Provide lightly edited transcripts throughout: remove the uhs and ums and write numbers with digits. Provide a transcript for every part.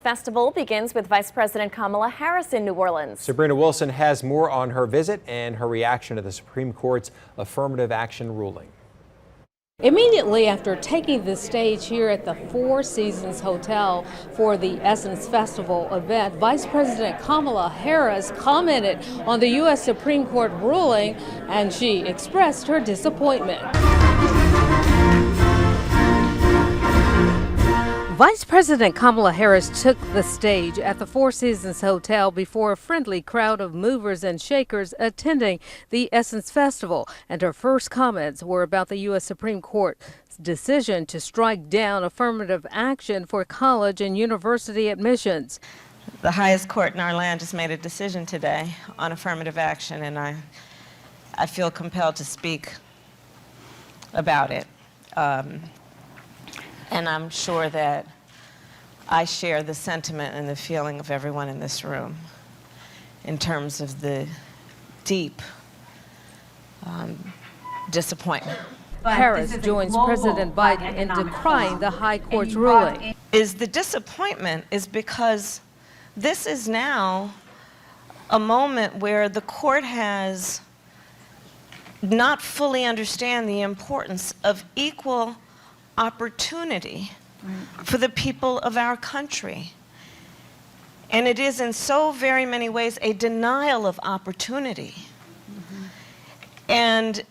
Festival begins with Vice President Kamala Harris in New Orleans. Sabrina Wilson has more on her visit and her reaction to the Supreme Court's affirmative action ruling. Immediately after taking the stage here at the Four Seasons Hotel for the Essence Festival event, Vice President Kamala Harris commented on the U.S. Supreme Court ruling, and she expressed her disappointment. Vice President Kamala Harris took the stage at the Four Seasons Hotel before a friendly crowd of movers and shakers attending the Essence Festival, and her first comments were about the U.S. Supreme Court's decision to strike down affirmative action for college and university admissions. The highest court in our land just made a decision today on affirmative action, and I feel compelled to speak about it. And I'm sure that I share the sentiment and the feeling of everyone in this room in terms of the deep disappointment. Harris joins President Biden in decrying the High Court's ruling. The disappointment is because this is now a moment where the court has not fully understand the importance of equal opportunity for the people of our country. And it is in so very many ways a denial of opportunity. And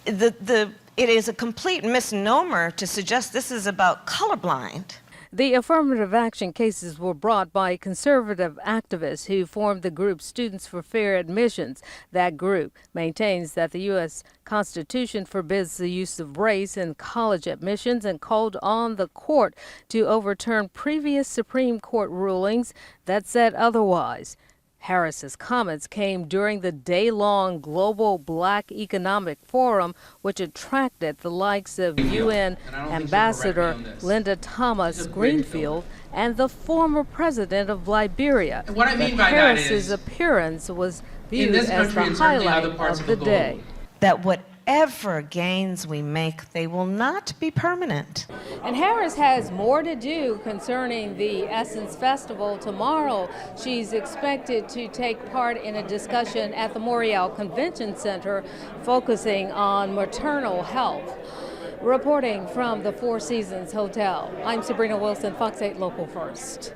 it is a complete misnomer to suggest this is about colorblind. The affirmative action cases were brought by conservative activists who formed the group Students for Fair Admissions. That group maintains that the U.S. Constitution forbids the use of race in college admissions and called on the court to overturn previous Supreme Court rulings that said otherwise. Harris's comments came during the day-long Global Black Economic Forum, which attracted the likes of UN Ambassador Linda Thomas Greenfield and the former president of Liberia. What I mean by Harris's that is, appearance was viewed as the highlight of the day. That whatever gains we make, they will not be permanent. And Harris has more to do concerning the Essence Festival tomorrow. She's expected to take part in a discussion at the Morial Convention Center focusing on maternal health. Reporting from the Four Seasons Hotel, I'm Sabrina Wilson, Fox 8 Local First.